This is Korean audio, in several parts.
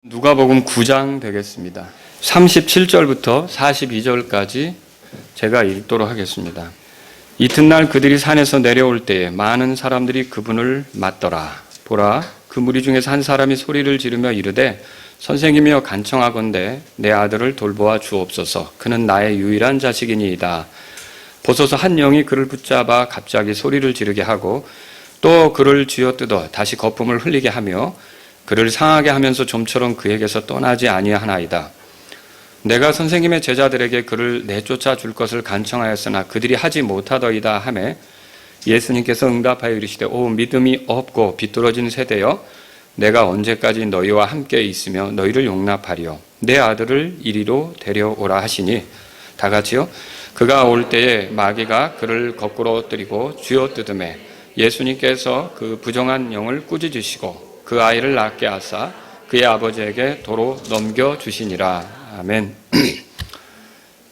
누가복음 9장 되겠습니다. 37절부터 42절까지 제가 읽도록 하겠습니다. 이튿날 그들이 산에서 내려올 때에 많은 사람들이 그분을 맞더라. 보라, 그 무리 중에서 한 사람이 소리를 지르며 이르되 선생님이여 간청하건대 내 아들을 돌보아 주옵소서. 그는 나의 유일한 자식이니이다. 보소서 한 영이 그를 붙잡아 갑자기 소리를 지르게 하고 또 그를 쥐어뜯어 다시 거품을 흘리게 하며 그를 상하게 하면서 좀처럼 그에게서 떠나지 아니하나이다. 내가 선생님의 제자들에게 그를 내쫓아 줄 것을 간청하였으나 그들이 하지 못하더이다 하매 예수님께서 응답하여 이르시되 오 믿음이 없고 비뚤어진 세대여 내가 언제까지 너희와 함께 있으며 너희를 용납하리요. 내 아들을 이리로 데려오라 하시니 다 같이요. 그가 올 때에 마귀가 그를 거꾸로 뜨리고 쥐어뜯음에 예수님께서 그 부정한 영을 꾸짖으시고 그 아이를 낳게 하사 그의 아버지에게 도로 넘겨주시니라. 아멘.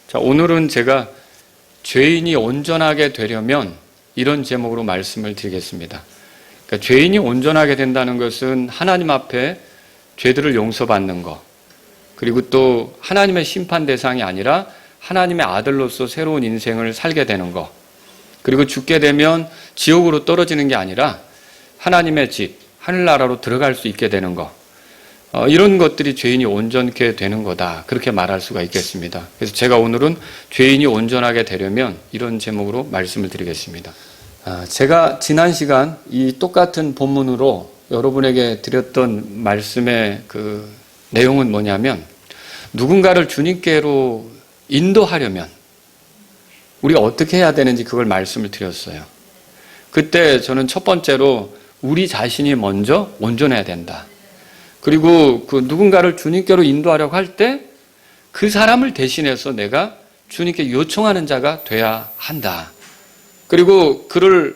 자, 오늘은 제가 죄인이 온전하게 되려면 이런 제목으로 말씀을 드리겠습니다. 그러니까 죄인이 온전하게 된다는 것은 하나님 앞에 죄들을 용서받는 것, 그리고 또 하나님의 심판 대상이 아니라 하나님의 아들로서 새로운 인생을 살게 되는 것, 그리고 죽게 되면 지옥으로 떨어지는 게 아니라 하나님의 집, 하늘나라로 들어갈 수 있게 되는 것, 이런 것들이 죄인이 온전케 되는 거다, 그렇게 말할 수가 있겠습니다. 그래서 제가 오늘은 죄인이 온전하게 되려면 이런 제목으로 말씀을 드리겠습니다. 제가 지난 시간 이 똑같은 본문으로 여러분에게 드렸던 말씀의 그 내용은 뭐냐면, 누군가를 주님께로 인도하려면 우리가 어떻게 해야 되는지 그걸 말씀을 드렸어요. 그때 저는 첫 번째로 우리 자신이 먼저 온전해야 된다. 그리고 그 누군가를 주님께로 인도하려고 할 때 그 사람을 대신해서 내가 주님께 요청하는 자가 돼야 한다. 그리고 그를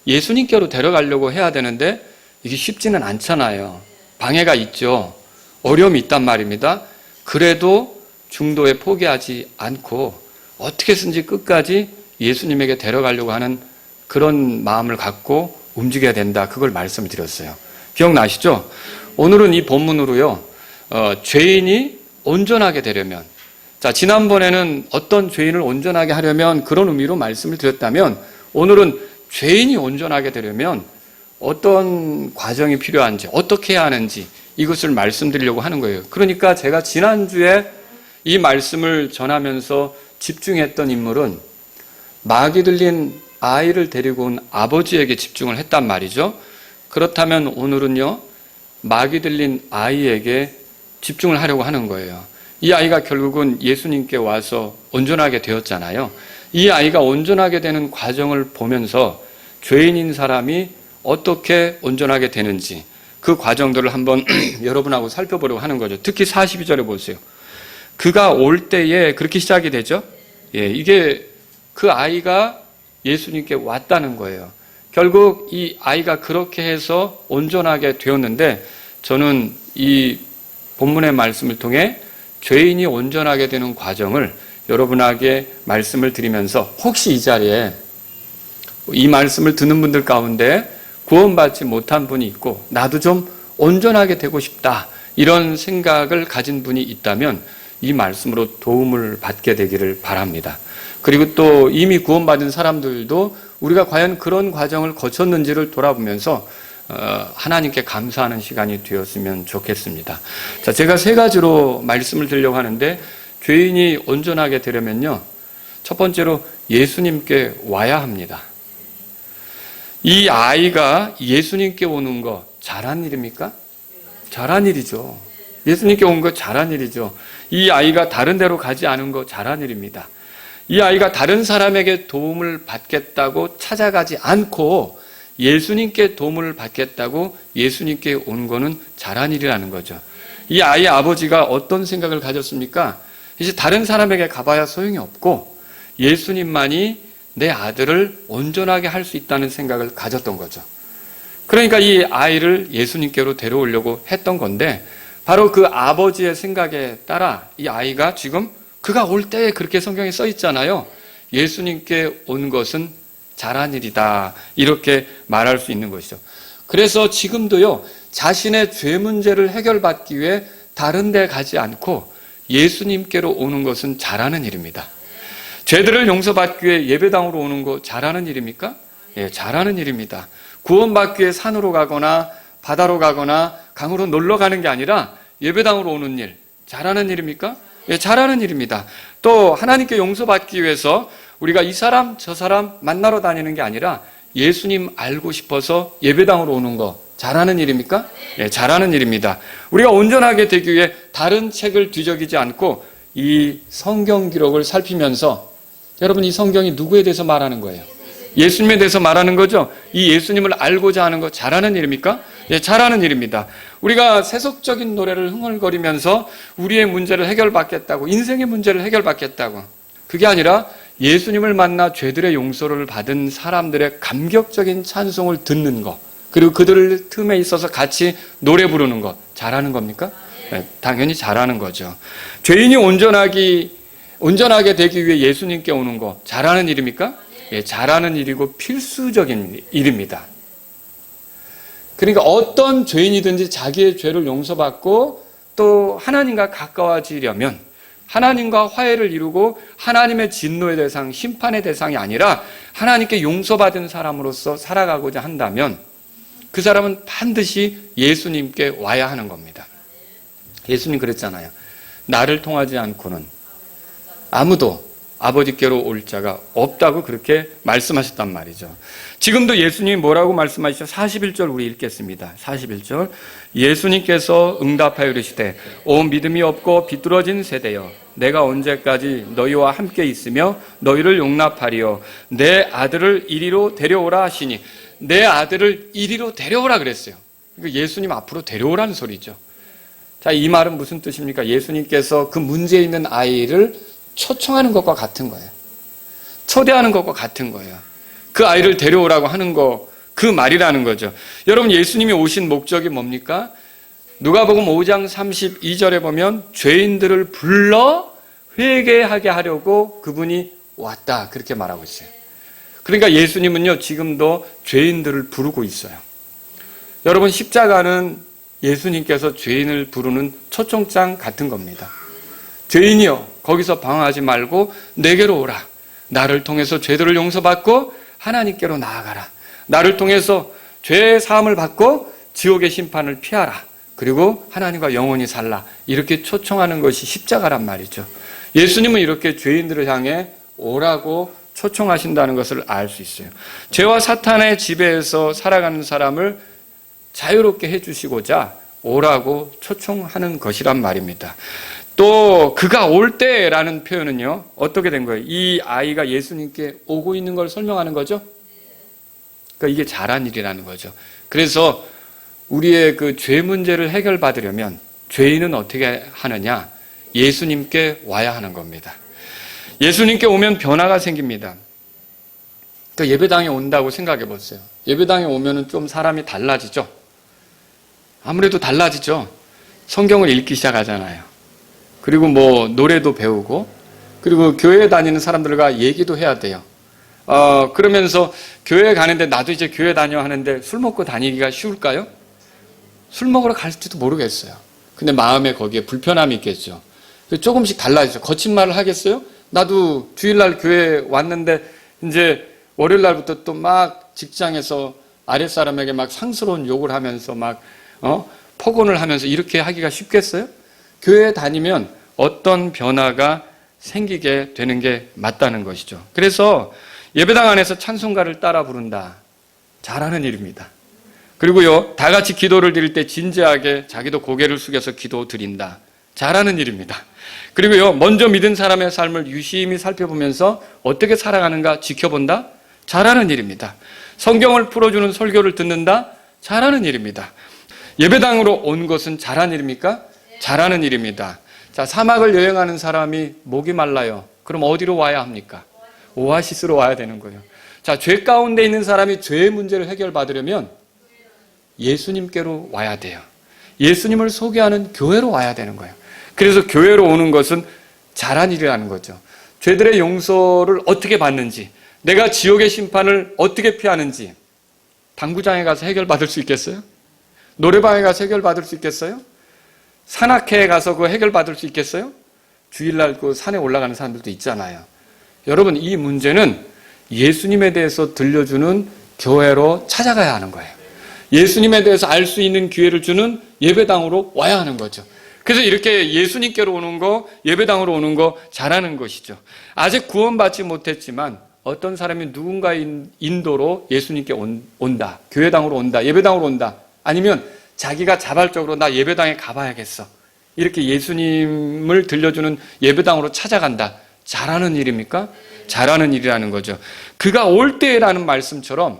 예수님께로 데려가려고 해야 되는데 이게 쉽지는 않잖아요. 방해가 있죠. 어려움이 있단 말입니다. 그래도 중도에 포기하지 않고 어떻게든지 끝까지 예수님에게 데려가려고 하는 그런 마음을 갖고 움직여야 된다. 그걸 말씀을 드렸어요. 기억나시죠? 오늘은 이 본문으로요, 죄인이 온전하게 되려면, 자, 지난번에는 어떤 죄인을 온전하게 하려면 그런 의미로 말씀을 드렸다면, 오늘은 죄인이 온전하게 되려면 어떤 과정이 필요한지, 어떻게 해야 하는지 이것을 말씀드리려고 하는 거예요. 그러니까 제가 지난주에 이 말씀을 전하면서 집중했던 인물은 마귀 들린 아이를 데리고 온 아버지에게 집중을 했단 말이죠. 그렇다면 오늘은요, 마귀 들린 아이에게 집중을 하려고 하는 거예요. 이 아이가 결국은 예수님께 와서 온전하게 되었잖아요. 이 아이가 온전하게 되는 과정을 보면서 죄인인 사람이 어떻게 온전하게 되는지 그 과정들을 한번 여러분하고 살펴보려고 하는 거죠. 특히 42절에 보세요. 그가 올 때에 그렇게 시작이 되죠. 이게 그 아이가 예수님께 왔다는 거예요. 결국 이 아이가 그렇게 해서 온전하게 되었는데, 저는 이 본문의 말씀을 통해 죄인이 온전하게 되는 과정을 여러분에게 말씀을 드리면서, 혹시 이 자리에 이 말씀을 듣는 분들 가운데 구원받지 못한 분이 있고 나도 좀 온전하게 되고 싶다, 이런 생각을 가진 분이 있다면 이 말씀으로 도움을 받게 되기를 바랍니다. 그리고 또 이미 구원받은 사람들도 우리가 과연 그런 과정을 거쳤는지를 돌아보면서 하나님께 감사하는 시간이 되었으면 좋겠습니다. 자, 제가 세 가지로 말씀을 드리려고 하는데, 죄인이 온전하게 되려면요, 첫 번째로 예수님께 와야 합니다. 이 아이가 예수님께 오는 거 잘한 일입니까? 잘한 일이죠. 예수님께 온 거 잘한 일이죠. 이 아이가 다른 데로 가지 않은 거 잘한 일입니다. 이 아이가 다른 사람에게 도움을 받겠다고 찾아가지 않고 예수님께 도움을 받겠다고 예수님께 온 거는 잘한 일이라는 거죠. 이 아이의 아버지가 어떤 생각을 가졌습니까? 이제 다른 사람에게 가봐야 소용이 없고 예수님만이 내 아들을 온전하게 할 수 있다는 생각을 가졌던 거죠. 그러니까 이 아이를 예수님께로 데려오려고 했던 건데, 바로 그 아버지의 생각에 따라 이 아이가 지금 그가 올 때에 그렇게 성경에 써 있잖아요. 예수님께 온 것은 잘한 일이다, 이렇게 말할 수 있는 것이죠. 그래서 지금도요, 자신의 죄 문제를 해결받기 위해 다른 데 가지 않고 예수님께로 오는 것은 잘하는 일입니다. 죄들을 용서받기 위해 예배당으로 오는 거 잘하는 일입니까? 예, 잘하는 일입니다. 구원받기 위해 산으로 가거나 바다로 가거나 강으로 놀러 가는 게 아니라 예배당으로 오는 일, 잘하는 일입니까? 예, 잘하는 일입니다. 또 하나님께 용서받기 위해서 우리가 이 사람 저 사람 만나러 다니는 게 아니라 예수님 알고 싶어서 예배당으로 오는 거 잘하는 일입니까? 예, 잘하는 일입니다. 우리가 온전하게 되기 위해 다른 책을 뒤적이지 않고 이 성경 기록을 살피면서, 여러분 이 성경이 누구에 대해서 말하는 거예요? 예수님에 대해서 말하는 거죠. 이 예수님을 알고자 하는 거 잘하는 일입니까? 예, 잘하는 일입니다. 우리가 세속적인 노래를 흥얼거리면서 우리의 문제를 해결받겠다고, 인생의 문제를 해결받겠다고, 그게 아니라 예수님을 만나 죄들의 용서를 받은 사람들의 감격적인 찬송을 듣는 것, 그리고 그들 틈에 있어서 같이 노래 부르는 것 잘하는 겁니까? 네, 당연히 잘하는 거죠. 죄인이 온전하게 되기 위해 예수님께 오는 거 잘하는 일입니까? 예, 잘하는 일이고 필수적인 일입니다. 그러니까 어떤 죄인이든지 자기의 죄를 용서받고 또 하나님과 가까워지려면, 하나님과 화해를 이루고 하나님의 진노의 대상, 심판의 대상이 아니라 하나님께 용서받은 사람으로서 살아가고자 한다면 그 사람은 반드시 예수님께 와야 하는 겁니다. 예수님 그랬잖아요. 나를 통하지 않고는 아무도 아버지께로 올 자가 없다고 그렇게 말씀하셨단 말이죠. 지금도 예수님이 뭐라고 말씀하시죠? 41절 우리 읽겠습니다. 41절. 예수님께서 응답하여 이르시되 오 믿음이 없고 비뚤어진 세대여, 내가 언제까지 너희와 함께 있으며 너희를 용납하리요. 내 아들을 이리로 데려오라 하시니, 내 아들을 이리로 데려오라 그랬어요. 그러니까 예수님 앞으로 데려오라는 소리죠. 자, 이 말은 무슨 뜻입니까? 예수님께서 그 문제 있는 아이를 초청하는 것과 같은 거예요. 초대하는 것과 같은 거예요. 그 아이를 데려오라고 하는 거, 그 말이라는 거죠. 여러분, 예수님이 오신 목적이 뭡니까? 누가복음 5장 32절에 보면 죄인들을 불러 회개하게 하려고 그분이 왔다, 그렇게 말하고 있어요. 그러니까 예수님은요, 지금도 죄인들을 부르고 있어요. 여러분, 십자가는 예수님께서 죄인을 부르는 초청장 같은 겁니다. 죄인이여, 거기서 방황하지 말고 내게로 오라. 나를 통해서 죄들을 용서받고 하나님께로 나아가라. 나를 통해서 죄의 사함을 받고 지옥의 심판을 피하라. 그리고 하나님과 영원히 살라. 이렇게 초청하는 것이 십자가란 말이죠. 예수님은 이렇게 죄인들을 향해 오라고 초청하신다는 것을 알 수 있어요. 죄와 사탄의 지배에서 살아가는 사람을 자유롭게 해주시고자 오라고 초청하는 것이란 말입니다. 또 그가 올 때라는 표현은요, 어떻게 된 거예요? 이 아이가 예수님께 오고 있는 걸 설명하는 거죠. 그러니까 이게 잘한 일이라는 거죠. 그래서 우리의 그 죄 문제를 해결받으려면 죄인은 어떻게 하느냐? 예수님께 와야 하는 겁니다. 예수님께 오면 변화가 생깁니다. 그러니까 예배당에 온다고 생각해 보세요. 예배당에 오면은 좀 사람이 달라지죠. 아무래도 달라지죠. 성경을 읽기 시작하잖아요. 그리고 뭐 노래도 배우고, 그리고 교회에 다니는 사람들과 얘기도 해야 돼요. 그러면서 교회에 가는데 나도 이제 교회 다녀 하는데 술 먹고 다니기가 쉬울까요? 술 먹으러 갈지도 모르겠어요. 근데 마음에 거기에 불편함이 있겠죠. 조금씩 달라지죠. 거친 말을 하겠어요? 나도 주일날 교회에 왔는데 이제 월요일 날부터 또 막 직장에서 아랫사람에게 막 상스러운 욕을 하면서 막 폭언을 하면서 이렇게 하기가 쉽겠어요? 교회에 다니면 어떤 변화가 생기게 되는 게 맞다는 것이죠. 그래서 예배당 안에서 찬송가를 따라 부른다. 잘하는 일입니다. 그리고요, 다 같이 기도를 드릴 때 진지하게 자기도 고개를 숙여서 기도 드린다. 잘하는 일입니다. 그리고요, 먼저 믿은 사람의 삶을 유심히 살펴보면서 어떻게 살아가는가 지켜본다. 잘하는 일입니다. 성경을 풀어주는 설교를 듣는다. 잘하는 일입니다. 예배당으로 온 것은 잘한 일입니까? 잘하는 일입니다. 자, 사막을 여행하는 사람이 목이 말라요. 그럼 어디로 와야 합니까? 오아시스로 와야 되는 거예요. 자, 죄 가운데 있는 사람이 죄의 문제를 해결받으려면 예수님께로 와야 돼요. 예수님을 소개하는 교회로 와야 되는 거예요. 그래서 교회로 오는 것은 잘한 일이라는 거죠. 죄들의 용서를 어떻게 받는지, 내가 지옥의 심판을 어떻게 피하는지, 당구장에 가서 해결받을 수 있겠어요? 노래방에 가서 해결받을 수 있겠어요? 산악회에 가서 그 해결받을 수 있겠어요? 주일날 그 산에 올라가는 사람들도 있잖아요. 여러분, 이 문제는 예수님에 대해서 들려주는 교회로 찾아가야 하는 거예요. 예수님에 대해서 알 수 있는 기회를 주는 예배당으로 와야 하는 거죠. 그래서 이렇게 예수님께로 오는 거, 예배당으로 오는 거 잘하는 것이죠. 아직 구원받지 못했지만 어떤 사람이 누군가의 인도로 예수님께 온다, 교회당으로 온다, 예배당으로 온다, 아니면 자기가 자발적으로 나 예배당에 가봐야겠어, 이렇게 예수님을 들려주는 예배당으로 찾아간다. 잘하는 일입니까? 잘하는 일이라는 거죠. 그가 올 때라는 말씀처럼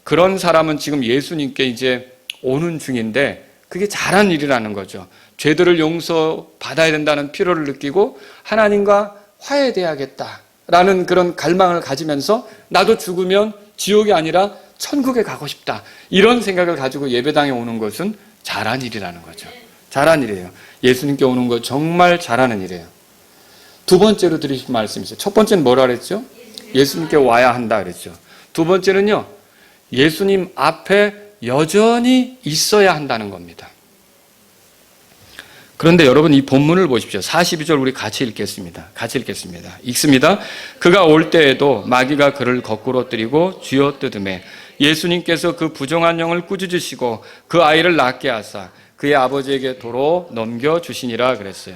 그런 사람은 지금 예수님께 이제 오는 중인데 그게 잘한 일이라는 거죠. 죄들을 용서받아야 된다는 필요를 느끼고 하나님과 화해돼야겠다라는 그런 갈망을 가지면서 나도 죽으면 지옥이 아니라 천국에 가고 싶다, 이런 생각을 가지고 예배당에 오는 것은 잘한 일이라는 거죠. 잘한 일이에요. 예수님께 오는 거 정말 잘하는 일이에요. 두 번째로 드리신 말씀이 있어요. 첫 번째는 뭐라 그랬죠? 예수님께 와야 한다 그랬죠. 두 번째는요, 예수님 앞에 여전히 있어야 한다는 겁니다. 그런데 여러분, 이 본문을 보십시오. 42절 우리 같이 읽겠습니다. 읽습니다. 그가 올 때에도 마귀가 그를 거꾸로 뜨리고 쥐어뜯음에 예수님께서 그 부정한 영을 꾸짖으시고 그 아이를 낫게 하사 그의 아버지에게 도로 넘겨주시니라 그랬어요.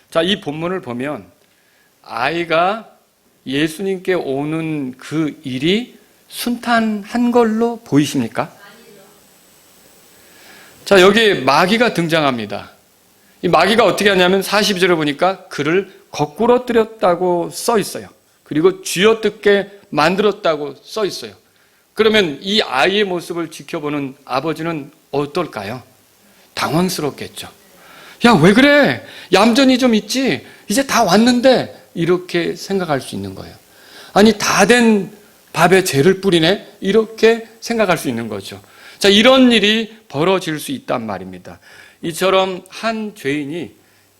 자, 이 본문을 보면 아이가 예수님께 오는 그 일이 순탄한 걸로 보이십니까? 자, 여기 마귀가 등장합니다. 이 마귀가 어떻게 하냐면 42절에 보니까 그를 거꾸로 뜨렸다고 써 있어요. 그리고 쥐어뜯게 만들었다고 써 있어요. 그러면 이 아이의 모습을 지켜보는 아버지는 어떨까요? 당황스럽겠죠. 야, 왜 그래? 얌전히 좀 있지? 이제 다 왔는데, 이렇게 생각할 수 있는 거예요. 아니, 다 된 밥에 재를 뿌리네? 이렇게 생각할 수 있는 거죠. 자, 이런 일이 벌어질 수 있단 말입니다. 이처럼 한 죄인이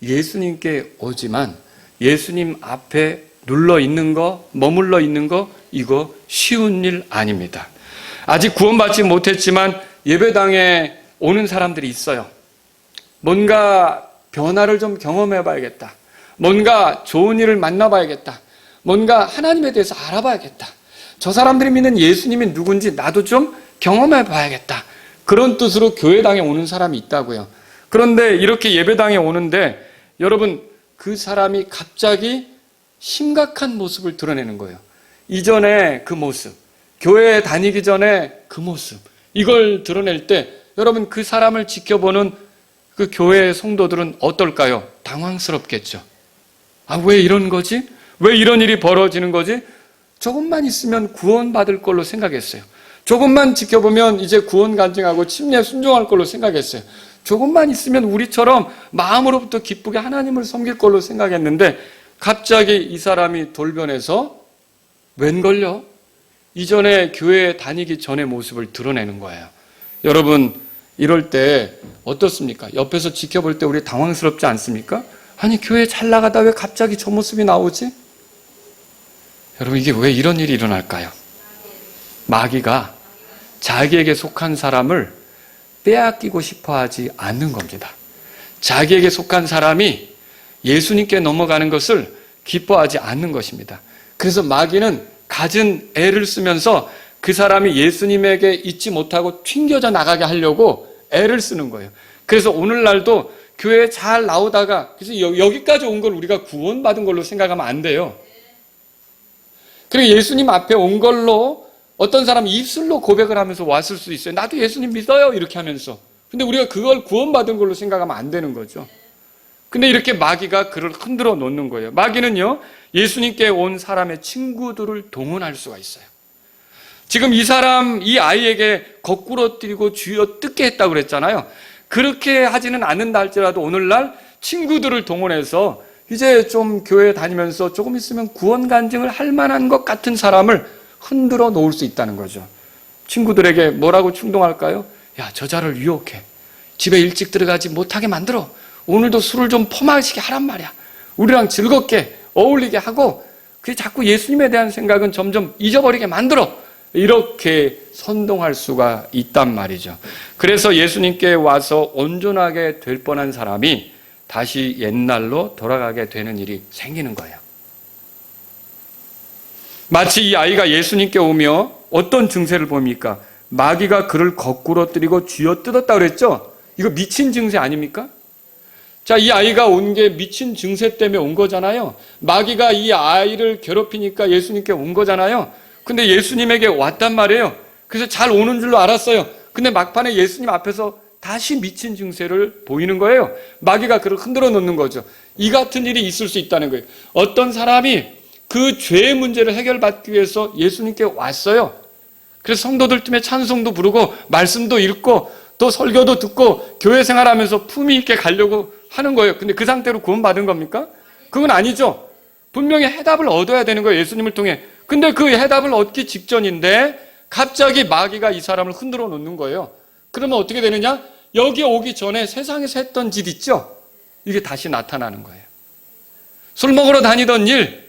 예수님께 오지만 예수님 앞에 눌러 있는 거, 머물러 있는 거, 이거 쉬운 일 아닙니다. 아직 구원받지 못했지만 예배당에 오는 사람들이 있어요. 뭔가 변화를 좀 경험해 봐야겠다. 뭔가 좋은 일을 만나봐야겠다. 뭔가 하나님에 대해서 알아봐야겠다. 저 사람들이 믿는 예수님이 누군지 나도 좀 경험해 봐야겠다. 그런 뜻으로 교회당에 오는 사람이 있다고요. 그런데 이렇게 예배당에 오는데 여러분, 그 사람이 갑자기 심각한 모습을 드러내는 거예요. 이전에 그 모습, 교회에 다니기 전에 그 모습, 이걸 드러낼 때 여러분, 그 사람을 지켜보는 그 교회의 성도들은 어떨까요? 당황스럽겠죠. 아, 왜 이런 거지? 왜 이런 일이 벌어지는 거지? 조금만 있으면 구원받을 걸로 생각했어요. 조금만 지켜보면 이제 구원 간증하고 침례 순종할 걸로 생각했어요. 조금만 있으면 우리처럼 마음으로부터 기쁘게 하나님을 섬길 걸로 생각했는데 갑자기 이 사람이 돌변해서 웬걸요? 이전에 교회에 다니기 전의 모습을 드러내는 거예요. 여러분, 이럴 때 어떻습니까? 옆에서 지켜볼 때 우리 당황스럽지 않습니까? 아니, 교회 잘 나가다 왜 갑자기 저 모습이 나오지? 여러분, 이게 왜 이런 일이 일어날까요? 마귀가 자기에게 속한 사람을 빼앗기고 싶어 하지 않는 겁니다. 자기에게 속한 사람이 예수님께 넘어가는 것을 기뻐하지 않는 것입니다. 그래서 마귀는 갖은 애를 쓰면서 그 사람이 예수님에게 있지 못하고 튕겨져 나가게 하려고 애를 쓰는 거예요. 그래서 오늘날도 교회에 잘 나오다가 그래서 여기까지 온 걸 우리가 구원받은 걸로 생각하면 안 돼요. 그리고 예수님 앞에 온 걸로 어떤 사람이 입술로 고백을 하면서 왔을 수 있어요. 나도 예수님 믿어요, 이렇게 하면서. 근데 우리가 그걸 구원받은 걸로 생각하면 안 되는 거죠. 근데 이렇게 마귀가 그를 흔들어 놓는 거예요. 마귀는요, 예수님께 온 사람의 친구들을 동원할 수가 있어요. 지금 이 사람, 이 아이에게 거꾸로 뜨리고 쥐어 뜯게 했다고 그랬잖아요. 그렇게 하지는 않는다 할지라도 오늘날 친구들을 동원해서 이제 좀 교회 다니면서 조금 있으면 구원 간증을 할 만한 것 같은 사람을 흔들어 놓을 수 있다는 거죠. 친구들에게 뭐라고 충동할까요? 야, 저자를 유혹해. 집에 일찍 들어가지 못하게 만들어. 오늘도 술을 좀 퍼마시게 하란 말이야. 우리랑 즐겁게 어울리게 하고 그게 자꾸 예수님에 대한 생각은 점점 잊어버리게 만들어. 이렇게 선동할 수가 있단 말이죠. 그래서 예수님께 와서 온전하게 될 뻔한 사람이 다시 옛날로 돌아가게 되는 일이 생기는 거예요. 마치 이 아이가 예수님께 오며 어떤 증세를 봅니까? 마귀가 그를 거꾸로 때리고 쥐어뜯었다 그랬죠? 이거 미친 증세 아닙니까? 자, 이 아이가 온 게 미친 증세 때문에 온 거잖아요. 마귀가 이 아이를 괴롭히니까 예수님께 온 거잖아요. 근데 예수님에게 왔단 말이에요. 그래서 잘 오는 줄로 알았어요. 근데 막판에 예수님 앞에서 다시 미친 증세를 보이는 거예요. 마귀가 그를 흔들어 놓는 거죠. 이 같은 일이 있을 수 있다는 거예요. 어떤 사람이 그 죄의 문제를 해결받기 위해서 예수님께 왔어요. 그래서 성도들 틈에 찬송도 부르고 말씀도 읽고 또 설교도 듣고 교회 생활하면서 품위 있게 가려고 하는 거예요. 근데 그 상태로 구원받은 겁니까? 그건 아니죠. 분명히 해답을 얻어야 되는 거예요. 예수님을 통해. 근데 그 해답을 얻기 직전인데 갑자기 마귀가 이 사람을 흔들어 놓는 거예요. 그러면 어떻게 되느냐? 여기 오기 전에 세상에서 했던 짓 있죠? 이게 다시 나타나는 거예요. 술 먹으러 다니던 일,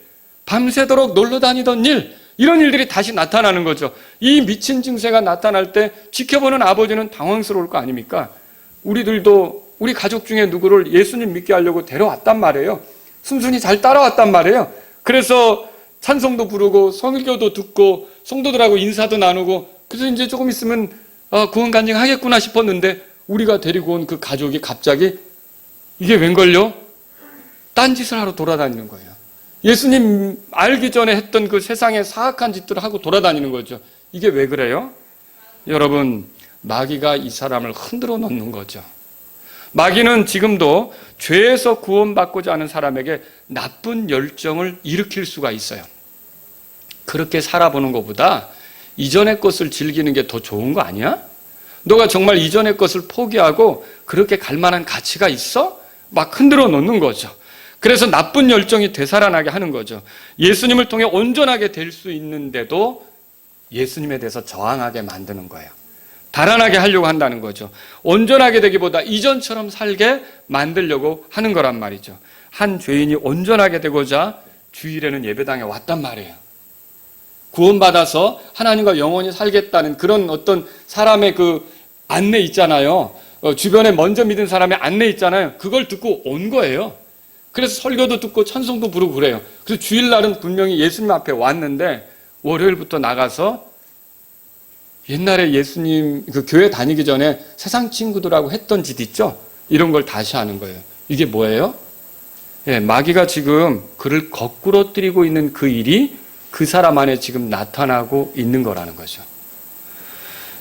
밤새도록 놀러 다니던 일, 이런 일들이 다시 나타나는 거죠. 이 미친 증세가 나타날 때 지켜보는 아버지는 당황스러울 거 아닙니까? 우리들도 우리 가족 중에 누구를 예수님 믿게 하려고 데려왔단 말이에요. 순순히 잘 따라왔단 말이에요. 그래서 찬송도 부르고 성일교도 듣고 성도들하고 인사도 나누고 그래서 이제 조금 있으면 구원 간증하겠구나 싶었는데 우리가 데리고 온 그 가족이 갑자기 이게 웬걸요? 딴짓을 하러 돌아다니는 거예요. 예수님 알기 전에 했던 그 세상의 사악한 짓들을 하고 돌아다니는 거죠. 이게 왜 그래요? 여러분, 마귀가 이 사람을 흔들어 놓는 거죠. 마귀는 지금도 죄에서 구원받고자 하는 사람에게 나쁜 열정을 일으킬 수가 있어요. 그렇게 살아보는 것보다 이전의 것을 즐기는 게 더 좋은 거 아니야? 너가 정말 이전의 것을 포기하고 그렇게 갈 만한 가치가 있어? 막 흔들어 놓는 거죠. 그래서 나쁜 열정이 되살아나게 하는 거죠. 예수님을 통해 온전하게 될 수 있는데도 예수님에 대해서 저항하게 만드는 거예요. 달아나게 하려고 한다는 거죠. 온전하게 되기보다 이전처럼 살게 만들려고 하는 거란 말이죠. 한 죄인이 온전하게 되고자 주일에는 예배당에 왔단 말이에요. 구원받아서 하나님과 영원히 살겠다는 그런 어떤 사람의 그 안내 있잖아요. 주변에 먼저 믿은 사람의 안내 있잖아요. 그걸 듣고 온 거예요. 그래서 설교도 듣고 찬송도 부르고 그래요. 그래서 주일날은 분명히 예수님 앞에 왔는데 월요일부터 나가서 옛날에 예수님 그 교회 다니기 전에 세상 친구들하고 했던 짓 있죠? 이런 걸 다시 하는 거예요. 이게 뭐예요? 예, 마귀가 지금 그를 거꾸로 때리고 있는 그 일이 그 사람 안에 지금 나타나고 있는 거라는 거죠.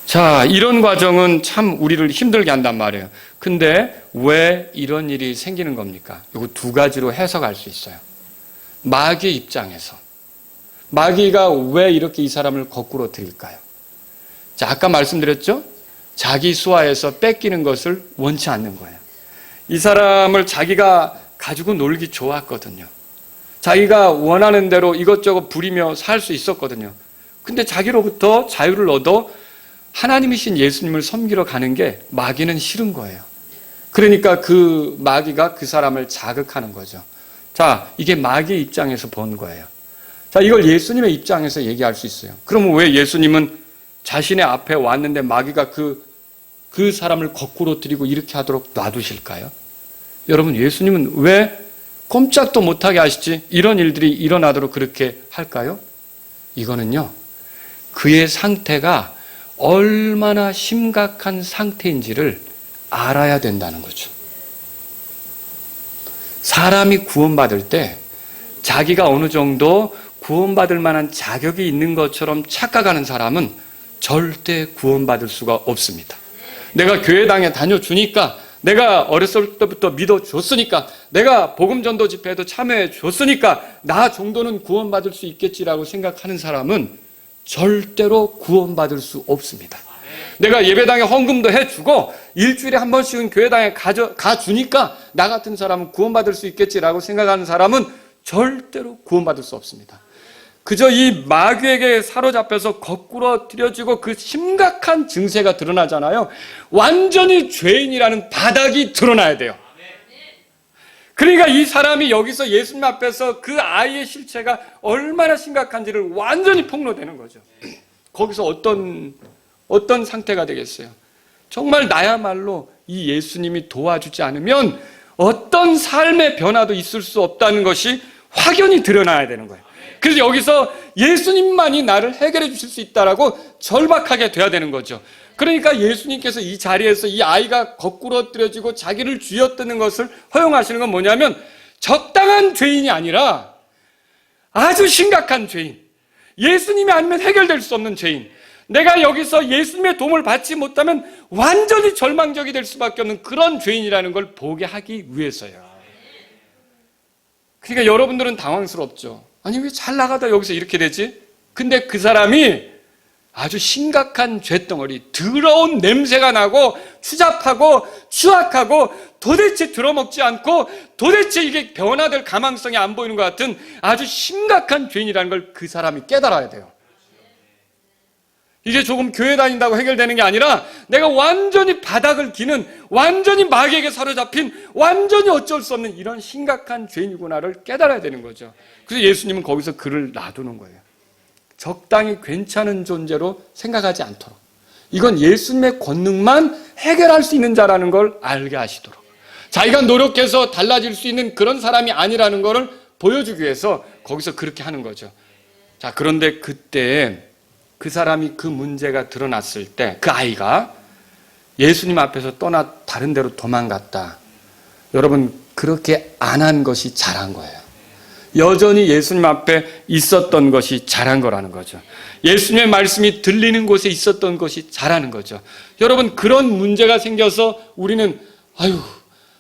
자, 이런 과정은 참 우리를 힘들게 한단 말이에요. 근데 왜 이런 일이 생기는 겁니까? 이거 두 가지로 해석할 수 있어요. 마귀의 입장에서. 마귀가 왜 이렇게 이 사람을 거꾸로 들일까요? 자, 아까 말씀드렸죠? 자기 수하에서 뺏기는 것을 원치 않는 거예요. 이 사람을 자기가 가지고 놀기 좋았거든요. 자기가 원하는 대로 이것저것 부리며 살 수 있었거든요. 근데 자기로부터 자유를 얻어 하나님이신 예수님을 섬기러 가는 게 마귀는 싫은 거예요. 그러니까 그 마귀가 그 사람을 자극하는 거죠. 자, 이게 마귀의 입장에서 본 거예요. 자, 이걸 예수님의 입장에서 얘기할 수 있어요. 그러면 왜 예수님은 자신의 앞에 왔는데 마귀가 그 사람을 거꾸로 들이고 이렇게 하도록 놔두실까요? 여러분, 예수님은 왜 꼼짝도 못하게 하시지 이런 일들이 일어나도록 그렇게 할까요? 이거는요, 그의 상태가 얼마나 심각한 상태인지를 알아야 된다는 거죠. 사람이 구원받을 때 자기가 어느 정도 구원받을 만한 자격이 있는 것처럼 착각하는 사람은 절대 구원받을 수가 없습니다. 내가 교회당에 다녀주니까, 내가 어렸을 때부터 믿어줬으니까, 내가 복음전도 집회에도 참여해줬으니까 나 정도는 구원받을 수 있겠지라고 생각하는 사람은 절대로 구원받을 수 없습니다. 내가 예배당에 헌금도 해주고 일주일에 한 번씩은 교회당에 가주니까 나 같은 사람은 구원받을 수 있겠지라고 생각하는 사람은 절대로 구원받을 수 없습니다. 그저 이 마귀에게 사로잡혀서 거꾸로 들여지고 그 심각한 증세가 드러나잖아요. 완전히 죄인이라는 바닥이 드러나야 돼요. 그러니까 이 사람이 여기서 예수님 앞에서 그 아이의 실체가 얼마나 심각한지를 완전히 폭로되는 거죠. 거기서 어떤 상태가 되겠어요? 정말 나야말로 이 예수님이 도와주지 않으면 어떤 삶의 변화도 있을 수 없다는 것이 확연히 드러나야 되는 거예요. 그래서 여기서 예수님만이 나를 해결해 주실 수 있다라고 절박하게 돼야 되는 거죠. 그러니까 예수님께서 이 자리에서 이 아이가 거꾸러뜨려지고 자기를 쥐어뜯는 것을 허용하시는 건 뭐냐면 적당한 죄인이 아니라 아주 심각한 죄인, 예수님이 아니면 해결될 수 없는 죄인, 내가 여기서 예수님의 도움을 받지 못하면 완전히 절망적이 될 수밖에 없는 그런 죄인이라는 걸 보게 하기 위해서요. 그러니까 여러분들은 당황스럽죠. 아니 왜 잘 나가다 여기서 이렇게 되지? 근데 그 사람이 아주 심각한 죄덩어리, 더러운 냄새가 나고 추잡하고 추악하고 도대체 들어먹지 않고 도대체 이게 변화될 가망성이 안 보이는 것 같은 아주 심각한 죄인이라는 걸 그 사람이 깨달아야 돼요. 이게 조금 교회 다닌다고 해결되는 게 아니라 내가 완전히 바닥을 기는, 완전히 마귀에게 사로잡힌, 완전히 어쩔 수 없는 이런 심각한 죄인이구나를 깨달아야 되는 거죠. 그래서 예수님은 거기서 그를 놔두는 거예요. 적당히 괜찮은 존재로 생각하지 않도록. 이건 예수님의 권능만 해결할 수 있는 자라는 걸 알게 하시도록. 자기가 노력해서 달라질 수 있는 그런 사람이 아니라는 것을 보여주기 위해서 거기서 그렇게 하는 거죠. 자, 그런데 그때 그 사람이 그 문제가 드러났을 때 그 아이가 예수님 앞에서 떠나 다른 데로 도망갔다. 여러분, 그렇게 안 한 것이 잘한 거예요. 여전히 예수님 앞에 있었던 것이 잘한 거라는 거죠. 예수님의 말씀이 들리는 곳에 있었던 것이 잘하는 거죠. 여러분, 그런 문제가 생겨서 우리는 아유,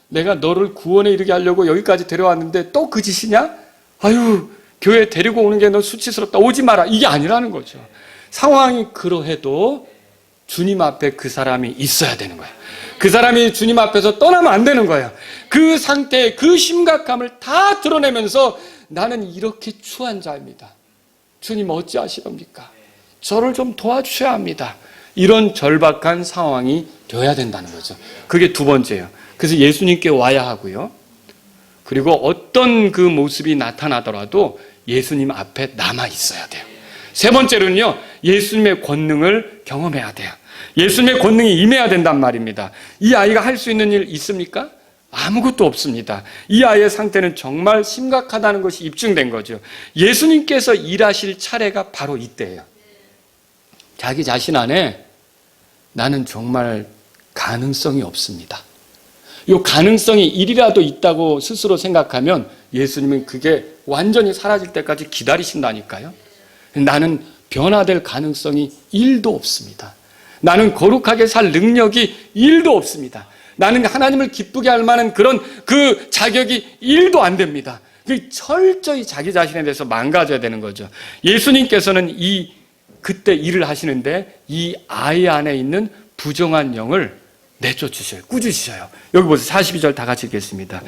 내가 너를 구원에 이르게 하려고 여기까지 데려왔는데 또 그 짓이냐? 아유, 교회 데리고 오는 게 너 수치스럽다. 오지 마라. 이게 아니라는 거죠. 상황이 그러해도 주님 앞에 그 사람이 있어야 되는 거예요. 그 사람이 주님 앞에서 떠나면 안 되는 거예요. 그 상태의 그 심각함을 다 드러내면서 나는 이렇게 추한 자입니다. 주님 어찌하시렵니까? 저를 좀 도와주셔야 합니다. 이런 절박한 상황이 되어야 된다는 거죠. 그게 두 번째예요. 그래서 예수님께 와야 하고요. 그리고 어떤 그 모습이 나타나더라도 예수님 앞에 남아 있어야 돼요. 세 번째로는요, 예수님의 권능을 경험해야 돼요. 예수님의 권능이 임해야 된단 말입니다. 이 아이가 할 수 있는 일 있습니까? 아무것도 없습니다. 이 아이의 상태는 정말 심각하다는 것이 입증된 거죠. 예수님께서 일하실 차례가 바로 이때예요. 자기 자신 안에 나는 정말 가능성이 없습니다. 이 가능성이 1이라도 있다고 스스로 생각하면 예수님은 그게 완전히 사라질 때까지 기다리신다니까요. 나는 변화될 가능성이 1도 없습니다. 나는 거룩하게 살 능력이 1도 없습니다. 나는 하나님을 기쁘게 할 만한 그런 그 자격이 1도 안 됩니다. 철저히 자기 자신에 대해서 망가져야 되는 거죠. 예수님께서는 그때 일을 하시는데 이 아이 안에 있는 부정한 영을 내쫓으셔요. 꾸짖으셔요. 여기 보세요. 42절 다 같이 읽겠습니다.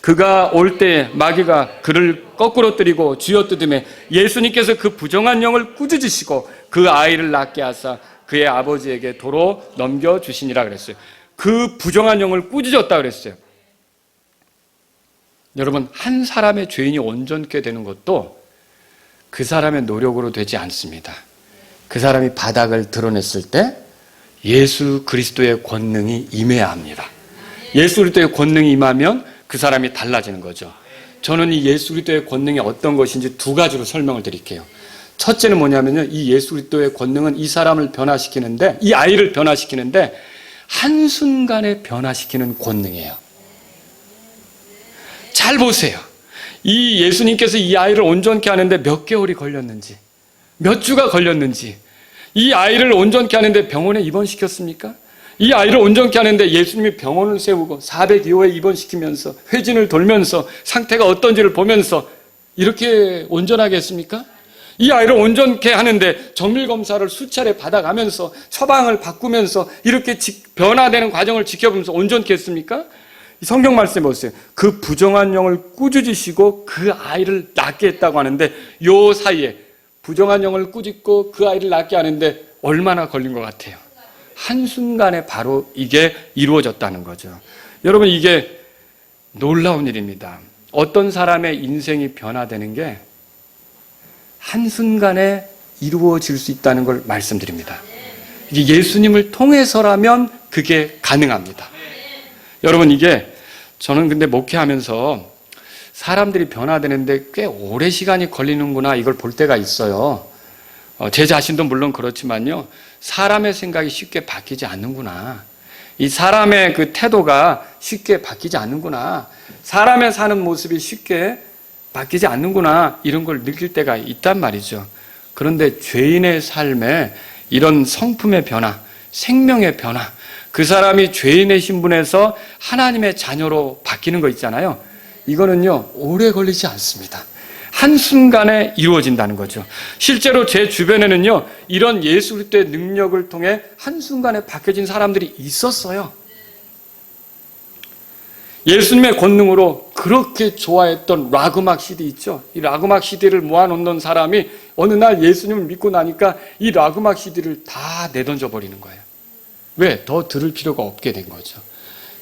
그가 올 때 마귀가 그를 거꾸로 뜨리고 쥐어뜯음에 예수님께서 그 부정한 영을 꾸짖으시고 그 아이를 낫게 하사 그의 아버지에게 도로 넘겨주시니라 그랬어요. 그 부정한 영을 꾸짖었다 그랬어요. 여러분, 한 사람의 죄인이 온전케 되는 것도 그 사람의 노력으로 되지 않습니다. 그 사람이 바닥을 드러냈을 때 예수 그리스도의 권능이 임해야 합니다. 예수 그리스도의 권능이 임하면 그 사람이 달라지는 거죠. 저는 이 예수 그리스도의 권능이 어떤 것인지 두 가지로 설명을 드릴게요. 첫째는 뭐냐면요, 이 예수 그리스도의 권능은 이 사람을 변화시키는데, 이 아이를 변화시키는데 한순간에 변화시키는 권능이에요. 잘 보세요. 이 예수님께서 이 아이를 온전케 하는데 몇 개월이 걸렸는지, 몇 주가 걸렸는지, 이 아이를 온전케 하는데 병원에 입원시켰습니까? 이 아이를 온전케 하는데 예수님이 병원을 세우고 402호에 입원시키면서 회진을 돌면서 상태가 어떤지를 보면서 이렇게 온전하게 했습니까? 이 아이를 온전케 하는데 정밀검사를 수차례 받아가면서 처방을 바꾸면서 이렇게 변화되는 과정을 지켜보면서 온전케 했습니까? 성경 말씀해 보세요. 그 부정한 영을 꾸짖으시고 그 아이를 낫게 했다고 하는데 요 사이에 부정한 영을 꾸짖고 그 아이를 낫게 하는데 얼마나 걸린 것 같아요? 한순간에 바로 이게 이루어졌다는 거죠. 여러분, 이게 놀라운 일입니다. 어떤 사람의 인생이 변화되는 게 한순간에 이루어질 수 있다는 걸 말씀드립니다. 이게 예수님을 통해서라면 그게 가능합니다. 여러분, 이게 저는 근데 목회하면서 사람들이 변화되는데 꽤 오래 시간이 걸리는구나 이걸 볼 때가 있어요. 제 자신도 물론 그렇지만요, 사람의 생각이 쉽게 바뀌지 않는구나, 이 사람의 그 태도가 쉽게 바뀌지 않는구나, 사람의 사는 모습이 쉽게 바뀌지 않는구나, 이런 걸 느낄 때가 있단 말이죠. 그런데 죄인의 삶에 이런 성품의 변화, 생명의 변화, 그 사람이 죄인의 신분에서 하나님의 자녀로 바뀌는 거 있잖아요. 이거는요, 오래 걸리지 않습니다. 한순간에 이루어진다는 거죠. 실제로 제 주변에는요, 이런 예수 그리스도의 능력을 통해 한순간에 바뀌어진 사람들이 있었어요. 예수님의 권능으로 그렇게 좋아했던 락 음악 CD 있죠. 이 락 음악 CD를 모아놓는 사람이 어느 날 예수님을 믿고 나니까 이 락 음악 CD를 다 내던져 버리는 거예요. 왜? 더 들을 필요가 없게 된 거죠.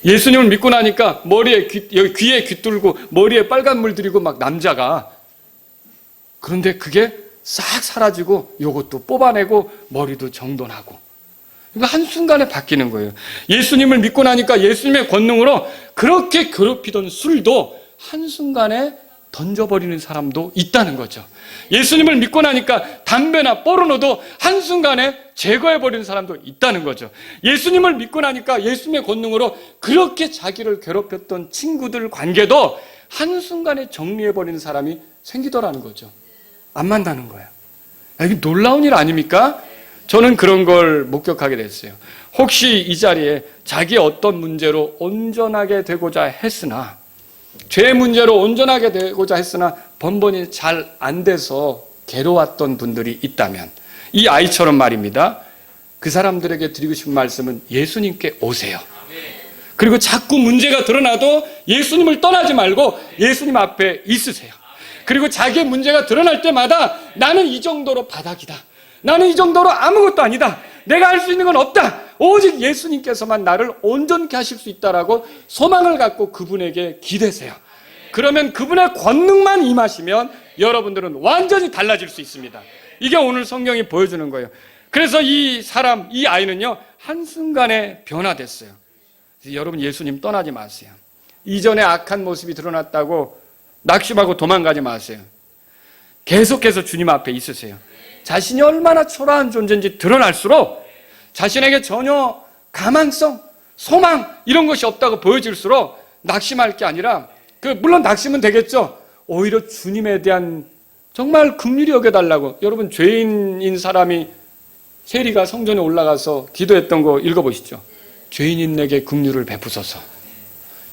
예수님을 믿고 나니까 머리에 귀에 귀 뚫고 머리에 빨간 물 들이고 막 남자가, 그런데 그게 싹 사라지고 요것도 뽑아내고 머리도 정돈하고, 이거 한순간에 바뀌는 거예요. 예수님을 믿고 나니까 예수님의 권능으로 그렇게 괴롭히던 술도 한순간에 던져버리는 사람도 있다는 거죠. 예수님을 믿고 나니까 담배나 포르노도 한순간에 제거해버리는 사람도 있다는 거죠. 예수님을 믿고 나니까 예수님의 권능으로 그렇게 자기를 괴롭혔던 친구들 관계도 한순간에 정리해버리는 사람이 생기더라는 거죠. 안 만나는 거예요. 이게 놀라운 일 아닙니까? 저는 그런 걸 목격하게 됐어요. 혹시 이 자리에 자기 어떤 문제로 온전하게 되고자 했으나, 죄 문제로 온전하게 되고자 했으나 번번이 잘 안 돼서 괴로웠던 분들이 있다면, 이 아이처럼 말입니다. 그 사람들에게 드리고 싶은 말씀은 예수님께 오세요. 그리고 자꾸 문제가 드러나도 예수님을 떠나지 말고 예수님 앞에 있으세요. 그리고 자기의 문제가 드러날 때마다 나는 이 정도로 바닥이다, 나는 이 정도로 아무것도 아니다, 내가 할 수 있는 건 없다, 오직 예수님께서만 나를 온전케 하실 수 있다라고 소망을 갖고 그분에게 기대세요. 그러면 그분의 권능만 임하시면 여러분들은 완전히 달라질 수 있습니다. 이게 오늘 성경이 보여주는 거예요. 그래서 이 사람, 이 아이는요, 한순간에 변화됐어요. 여러분, 예수님 떠나지 마세요. 이전에 악한 모습이 드러났다고 낙심하고 도망가지 마세요. 계속해서 주님 앞에 있으세요. 자신이 얼마나 초라한 존재인지 드러날수록 자신에게 전혀 가망성, 소망 이런 것이 없다고 보여질수록 낙심할 게 아니라, 물론 낙심은 되겠죠. 오히려 주님에 대한 정말 긍휼히 여겨달라고. 여러분, 죄인인 사람이 세리가 성전에 올라가서 기도했던 거 읽어보시죠. 죄인인 내게 긍휼을 베푸소서.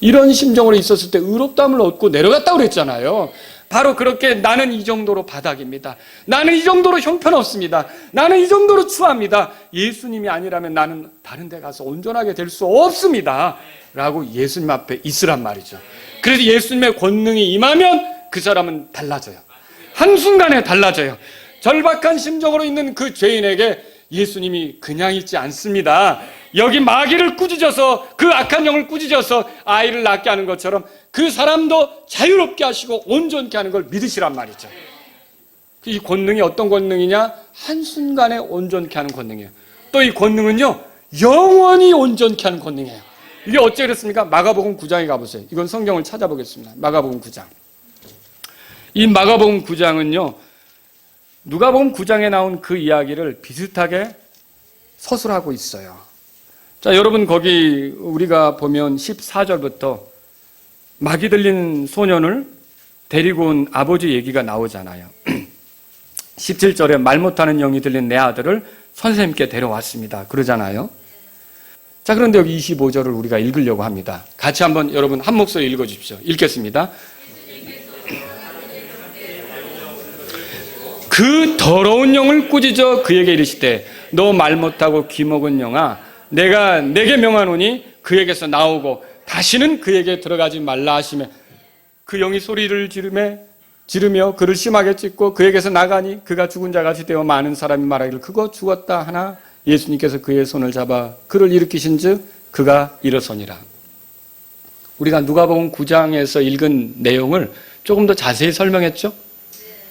이런 심정으로 있었을 때 의롭다함을 얻고 내려갔다고 그랬잖아요. 바로 그렇게 나는 이 정도로 바닥입니다, 나는 이 정도로 형편없습니다, 나는 이 정도로 추합니다, 예수님이 아니라면 나는 다른 데 가서 온전하게 될 수 없습니다 라고 예수님 앞에 있으란 말이죠. 그래서 예수님의 권능이 임하면 그 사람은 달라져요. 한순간에 달라져요. 절박한 심정으로 있는 그 죄인에게 예수님이 그냥 있지 않습니다. 여기 마귀를 꾸짖어서, 그 악한 영을 꾸짖어서 아이를 낳게 하는 것처럼 그 사람도 자유롭게 하시고 온전케 하는 걸 믿으시란 말이죠. 이 권능이 어떤 권능이냐? 한순간에 온전케 하는 권능이에요. 또 이 권능은요, 영원히 온전케 하는 권능이에요. 이게 어째 그랬습니까? 마가복음 9장에 가보세요. 이건 성경을 찾아보겠습니다. 마가복음 9장. 이 마가복음 9장은요, 누가복음 9장에 나온 그 이야기를 비슷하게 서술하고 있어요. 자, 여러분, 거기 우리가 보면 14절부터 마귀 들린 소년을 데리고 온 아버지 얘기가 나오잖아요. 17절에 말 못하는 영이 들린 내 아들을 선생님께 데려왔습니다, 그러잖아요. 자, 그런데 여기 25절을 우리가 읽으려고 합니다. 같이 한번 여러분 한 목소리 읽어주십시오. 읽겠습니다. 그 더러운 영을 꾸짖어 그에게 이르시되 너 말 못하고 귀 먹은 영아, 내가 내게 명하노니 그에게서 나오고 다시는 그에게 들어가지 말라 하시매, 그 영이 소리를 지르며 그를 심하게 찢고 그에게서 나가니 그가 죽은 자같이 되어 많은 사람이 말하기를 그거 죽었다 하나 예수님께서 그의 손을 잡아 그를 일으키신즉 그가 일어서니라. 우리가 누가복음 9장에서 읽은 내용을 조금 더 자세히 설명했죠?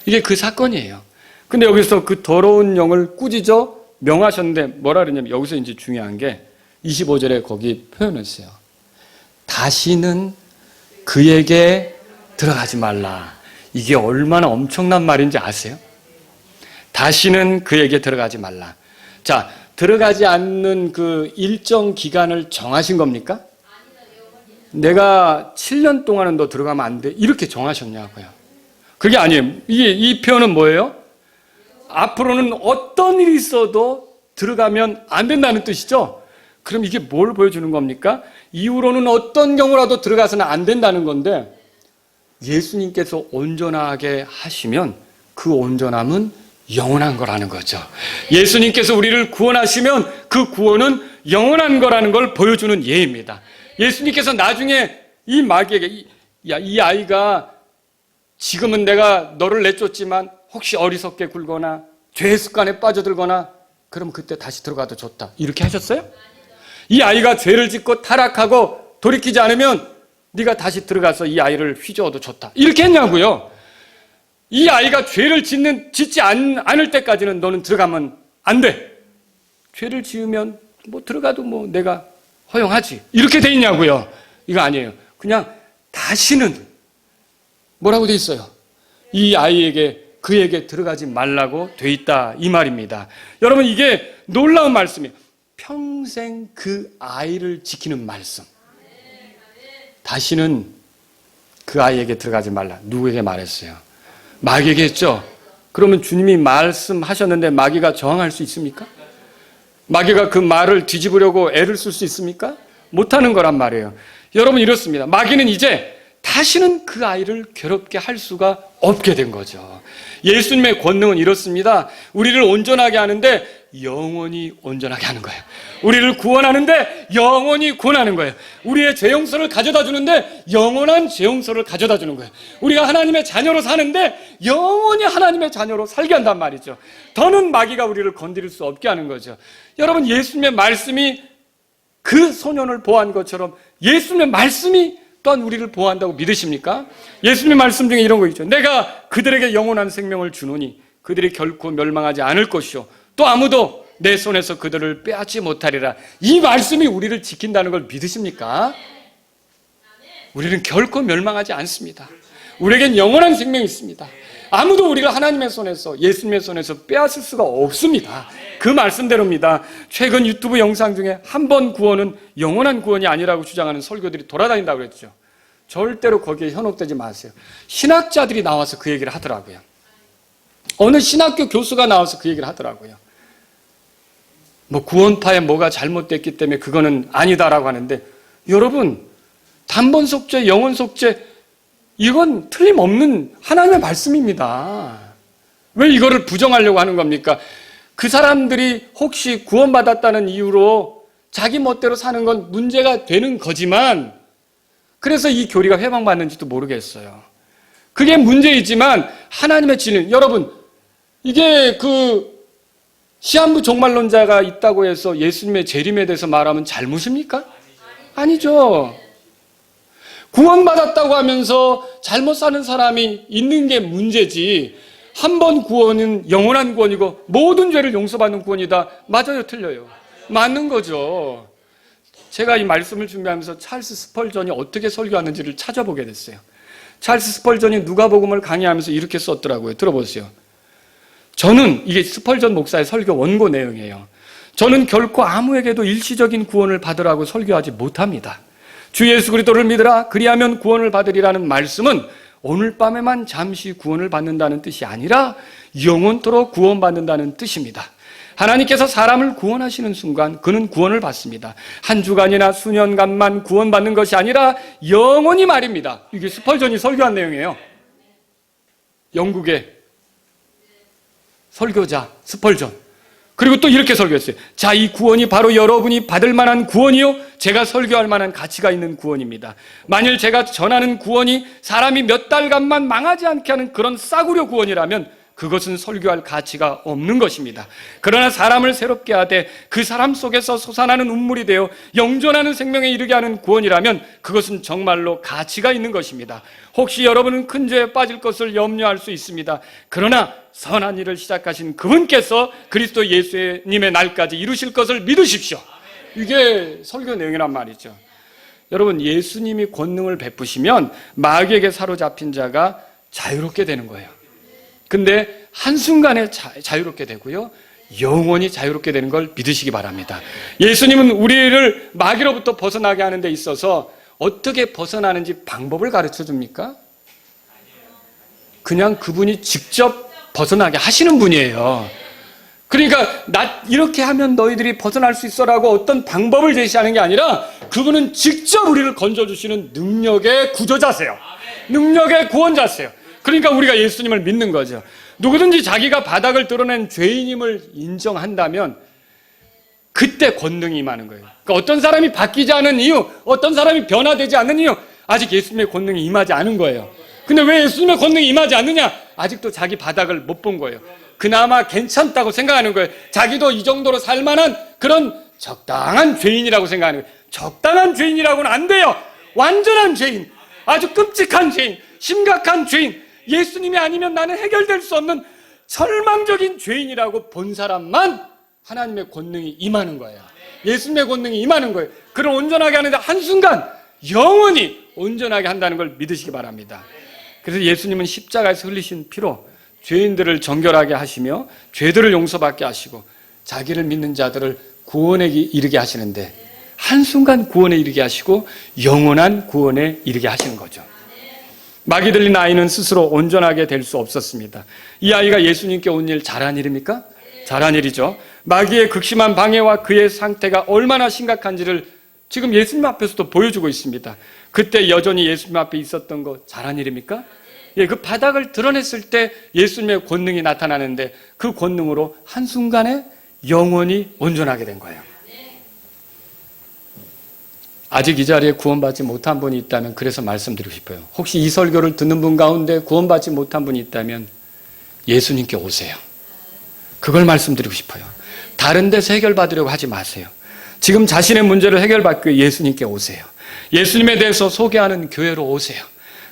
이게 그 사건이에요. 근데 여기서 그 더러운 영을 꾸짖어 명하셨는데 뭐라 그러냐면 여기서 이제 중요한 게 25절에 거기 표현했어요. 다시는 그에게 들어가지 말라. 이게 얼마나 엄청난 말인지 아세요? 다시는 그에게 들어가지 말라. 자, 들어가지 않는 그 일정 기간을 정하신 겁니까? 내가 7년 동안은 너 들어가면 안 돼. 이렇게 정하셨냐고요. 그게 아니에요. 이 표현은 뭐예요? 앞으로는 어떤 일이 있어도 들어가면 안 된다는 뜻이죠. 그럼 이게 뭘 보여주는 겁니까? 이후로는 어떤 경우라도 들어가서는 안 된다는 건데 예수님께서 온전하게 하시면 그 온전함은 영원한 거라는 거죠. 예수님께서 우리를 구원하시면 그 구원은 영원한 거라는 걸 보여주는 예입니다. 예수님께서 나중에 이 마귀에게 이 아이가 지금은 내가 너를 내쫓지만 혹시 어리석게 굴거나 죄의 습관에 빠져들거나 그럼 그때 다시 들어가도 좋다. 이렇게 하셨어요? 이 아이가 죄를 짓고 타락하고 돌이키지 않으면 네가 다시 들어가서 이 아이를 휘저어도 좋다. 이렇게 했냐고요. 이 아이가 죄를 짓지 않을 때까지는 너는 들어가면 안 돼. 죄를 지으면 뭐 들어가도 뭐 내가 허용하지. 이렇게 돼 있냐고요. 이거 아니에요. 그냥 다시는 뭐라고 돼 있어요? 이 아이에게 그에게 들어가지 말라고 돼 있다 이 말입니다. 여러분 이게 놀라운 말씀이에요. 평생 그 아이를 지키는 말씀. 다시는 그 아이에게 들어가지 말라. 누구에게 말했어요? 마귀에게 했죠. 그러면 주님이 말씀하셨는데 마귀가 저항할 수 있습니까? 마귀가 그 말을 뒤집으려고 애를 쓸 수 있습니까? 못하는 거란 말이에요. 여러분 이렇습니다. 마귀는 이제 다시는 그 아이를 괴롭게 할 수가 없게 된 거죠. 예수님의 권능은 이렇습니다. 우리를 온전하게 하는데 영원히 온전하게 하는 거예요. 우리를 구원하는데 영원히 구원하는 거예요. 우리의 죄 용서를 가져다 주는데 영원한 죄 용서를 가져다 주는 거예요. 우리가 하나님의 자녀로 사는데 영원히 하나님의 자녀로 살게 한단 말이죠. 더는 마귀가 우리를 건드릴 수 없게 하는 거죠. 여러분 예수님의 말씀이 그 소년을 보호한 것처럼 예수님의 말씀이 또한 우리를 보호한다고 믿으십니까? 예수님의 말씀 중에 이런 거 있죠. 내가 그들에게 영원한 생명을 주노니 그들이 결코 멸망하지 않을 것이요 또 아무도 내 손에서 그들을 빼앗지 못하리라. 이 말씀이 우리를 지킨다는 걸 믿으십니까? 우리는 결코 멸망하지 않습니다. 우리에겐 영원한 생명이 있습니다. 아무도 우리가 하나님의 손에서 예수님의 손에서 빼앗을 수가 없습니다. 그 말씀대로입니다. 최근 유튜브 영상 중에 한 번 구원은 영원한 구원이 아니라고 주장하는 설교들이 돌아다닌다고 그랬죠. 절대로 거기에 현혹되지 마세요. 신학자들이 나와서 그 얘기를 하더라고요. 어느 신학교 교수가 나와서 그 얘기를 하더라고요. 뭐 구원파에 뭐가 잘못됐기 때문에 그거는 아니다라고 하는데 여러분 단번 속죄, 영원 속죄 이건 틀림없는 하나님의 말씀입니다. 왜 이거를 부정하려고 하는 겁니까? 그 사람들이 혹시 구원받았다는 이유로 자기 멋대로 사는 건 문제가 되는 거지만 그래서 이 교리가 회방받는지도 모르겠어요. 그게 문제이지만 하나님의 진리 여러분 이게 그 시한부 종말론자가 있다고 해서 예수님의 재림에 대해서 말하면 잘못입니까? 아니죠. 구원받았다고 하면서 잘못 사는 사람이 있는 게 문제지 한 번 구원은 영원한 구원이고 모든 죄를 용서받는 구원이다. 맞아요? 틀려요? 맞는 거죠. 제가 이 말씀을 준비하면서 찰스 스펄전이 어떻게 설교하는지를 찾아보게 됐어요. 찰스 스펄전이 누가복음을 강의하면서 이렇게 썼더라고요. 들어보세요. 저는 이게 스펄전 목사의 설교 원고 내용이에요. 저는 결코 아무에게도 일시적인 구원을 받으라고 설교하지 못합니다. 주 예수 그리스도를 믿으라 그리하면 구원을 받으리라는 말씀은 오늘 밤에만 잠시 구원을 받는다는 뜻이 아니라 영원토록 구원받는다는 뜻입니다. 하나님께서 사람을 구원하시는 순간 그는 구원을 받습니다. 한 주간이나 수년간만 구원받는 것이 아니라 영원히 말입니다. 이게 스펄전이 설교한 내용이에요. 영국의 설교자 스펄전. 그리고 또 이렇게 설교했어요. 자, 이 구원이 바로 여러분이 받을 만한 구원이요 제가 설교할 만한 가치가 있는 구원입니다. 만일 제가 전하는 구원이 사람이 몇 달간만 망하지 않게 하는 그런 싸구려 구원이라면 그것은 설교할 가치가 없는 것입니다. 그러나 사람을 새롭게 하되 그 사람 속에서 솟아나는 운물이 되어 영존하는 생명에 이르게 하는 구원이라면 그것은 정말로 가치가 있는 것입니다. 혹시 여러분은 큰 죄에 빠질 것을 염려할 수 있습니다. 그러나 선한 일을 시작하신 그분께서 그리스도 예수님의 날까지 이루실 것을 믿으십시오. 이게 설교 내용이란 말이죠. 여러분, 예수님이 권능을 베푸시면 마귀에게 사로잡힌 자가 자유롭게 되는 거예요. 근데 한순간에 자유롭게 되고요, 영원히 자유롭게 되는 걸 믿으시기 바랍니다. 예수님은 우리를 마귀로부터 벗어나게 하는 데 있어서 어떻게 벗어나는지 방법을 가르쳐 줍니까? 그냥 그분이 직접 벗어나게 하시는 분이에요. 그러니까 나 이렇게 하면 너희들이 벗어날 수 있어라고 어떤 방법을 제시하는 게 아니라 그분은 직접 우리를 건져주시는 능력의 구조자세요. 능력의 구원자세요. 그러니까 우리가 예수님을 믿는 거죠. 누구든지 자기가 바닥을 드러낸 죄인임을 인정한다면 그때 권능이 임하는 거예요. 그러니까 어떤 사람이 바뀌지 않은 이유, 어떤 사람이 변화되지 않는 이유, 아직 예수님의 권능이 임하지 않은 거예요. 근데 왜 예수님의 권능이 임하지 않느냐? 아직도 자기 바닥을 못 본 거예요. 그나마 괜찮다고 생각하는 거예요. 자기도 이 정도로 살만한 그런 적당한 죄인이라고 생각하는 거예요. 적당한 죄인이라고는 안 돼요. 완전한 죄인, 아주 끔찍한 죄인, 심각한 죄인, 예수님이 아니면 나는 해결될 수 없는 절망적인 죄인이라고 본 사람만 하나님의 권능이 임하는 거예요. 예수님의 권능이 임하는 거예요. 그를 온전하게 하는데 한순간 영원히 온전하게 한다는 걸 믿으시기 바랍니다. 그래서 예수님은 십자가에서 흘리신 피로 죄인들을 정결하게 하시며 죄들을 용서받게 하시고 자기를 믿는 자들을 구원에 이르게 하시는데 한순간 구원에 이르게 하시고 영원한 구원에 이르게 하시는 거죠. 마귀 들린 아이는 스스로 온전하게 될 수 없었습니다. 이 아이가 예수님께 온 일 잘한 일입니까? 잘한 일이죠. 마귀의 극심한 방해와 그의 상태가 얼마나 심각한지를 지금 예수님 앞에서도 보여주고 있습니다. 그때 여전히 예수님 앞에 있었던 거 잘한 일입니까? 예, 그 바닥을 드러냈을 때 예수님의 권능이 나타나는데 그 권능으로 한순간에 영원히 온전하게 된 거예요. 아직 이 자리에 구원받지 못한 분이 있다면 그래서 말씀드리고 싶어요. 혹시 이 설교를 듣는 분 가운데 구원받지 못한 분이 있다면 예수님께 오세요. 그걸 말씀드리고 싶어요. 다른 데서 해결받으려고 하지 마세요. 지금 자신의 문제를 해결받기 위해 예수님께 오세요. 예수님에 대해서 소개하는 교회로 오세요.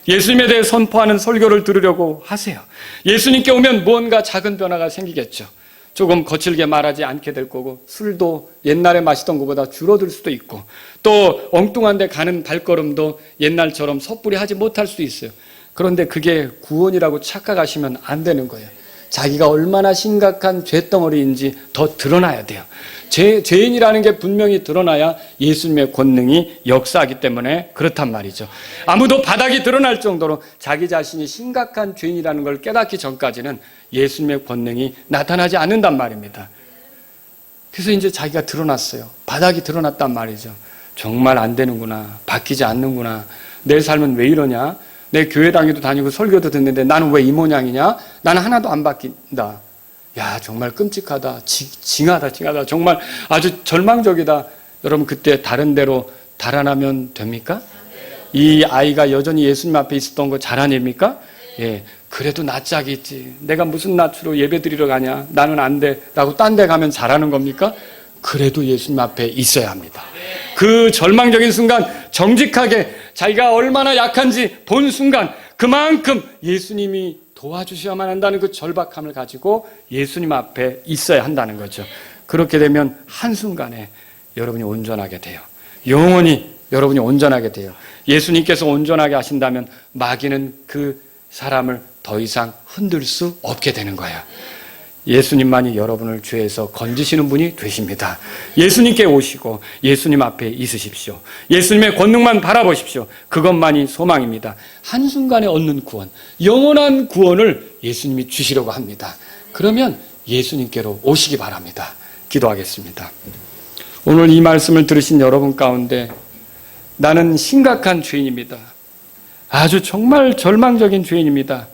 예수님에 대해 선포하는 설교를 들으려고 하세요. 예수님께 오면 무언가 작은 변화가 생기겠죠. 조금 거칠게 말하지 않게 될 거고 술도 옛날에 마시던 것보다 줄어들 수도 있고 또 엉뚱한 데 가는 발걸음도 옛날처럼 섣불리 하지 못할 수도 있어요. 그런데 그게 구원이라고 착각하시면 안 되는 거예요. 자기가 얼마나 심각한 죄덩어리인지 더 드러나야 돼요. 죄인이라는 게 분명히 드러나야 예수님의 권능이 역사하기 때문에 그렇단 말이죠. 아무도 바닥이 드러날 정도로 자기 자신이 심각한 죄인이라는 걸 깨닫기 전까지는 예수님의 권능이 나타나지 않는단 말입니다. 그래서 이제 자기가 드러났어요. 바닥이 드러났단 말이죠. 정말 안 되는구나. 바뀌지 않는구나. 내 삶은 왜 이러냐. 내 교회 다니고 설교도 듣는데 나는 왜 이 모양이냐. 나는 하나도 안 바뀐다. 야, 정말 끔찍하다. 징하다. 정말 아주 절망적이다. 여러분, 그때 다른 데로 달아나면 됩니까? 이 아이가 여전히 예수님 앞에 있었던 거 잘한 일입니까? 예. 그래도 낯짝이 있지. 내가 무슨 낯으로 예배 드리러 가냐. 나는 안 돼. 라고 딴 데 가면 잘하는 겁니까? 그래도 예수님 앞에 있어야 합니다. 그 절망적인 순간 정직하게 자기가 얼마나 약한지 본 순간 그만큼 예수님이 도와주셔야만 한다는 그 절박함을 가지고 예수님 앞에 있어야 한다는 거죠. 그렇게 되면 한순간에 여러분이 온전하게 돼요. 영원히 여러분이 온전하게 돼요. 예수님께서 온전하게 하신다면 마귀는 그 사람을 더 이상 흔들 수 없게 되는 거예요. 예수님만이 여러분을 죄에서 건지시는 분이 되십니다. 예수님께 오시고 예수님 앞에 있으십시오. 예수님의 권능만 바라보십시오. 그것만이 소망입니다. 한순간에 얻는 구원, 영원한 구원을 예수님이 주시려고 합니다. 그러면 예수님께로 오시기 바랍니다. 기도하겠습니다. 오늘 이 말씀을 들으신 여러분 가운데 나는 심각한 죄인입니다. 아주 정말 절망적인 죄인입니다.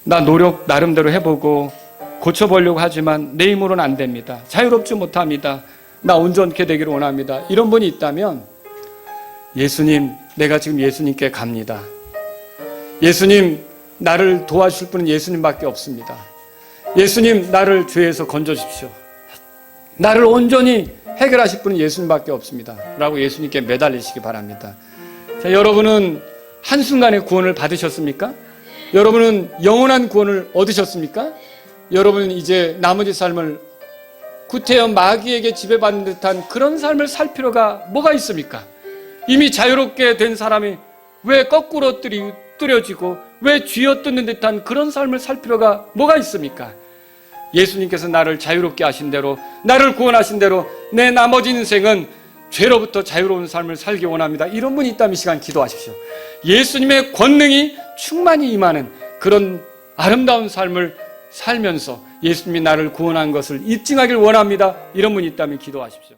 나 노력 나름대로 해보고 고쳐보려고 하지만 내 힘으로는 안 됩니다. 자유롭지 못합니다. 나 온전케 되기를 원합니다. 이런 분이 있다면 예수님, 내가 지금 예수님께 갑니다. 예수님, 나를 도와줄 분은 예수님밖에 없습니다. 예수님, 나를 죄에서 건져주십시오. 나를 온전히 해결하실 분은 예수님밖에 없습니다. 라고 예수님께 매달리시기 바랍니다. 자, 여러분은 한순간에 구원을 받으셨습니까? 여러분은 영원한 구원을 얻으셨습니까? 여러분은 이제 나머지 삶을 구태여 마귀에게 지배받는 듯한 그런 삶을 살 필요가 뭐가 있습니까? 이미 자유롭게 된 사람이 왜 거꾸로 뚫어지고 왜 쥐어뜯는 듯한 그런 삶을 살 필요가 뭐가 있습니까? 예수님께서 나를 자유롭게 하신 대로, 나를 구원하신 대로 내 나머지 인생은 죄로부터 자유로운 삶을 살기 원합니다. 이런 분이 있다면 이 시간 기도하십시오. 예수님의 권능이 충만히 임하는 그런 아름다운 삶을 살면서 예수님이 나를 구원한 것을 입증하길 원합니다. 이런 분이 있다면 기도하십시오.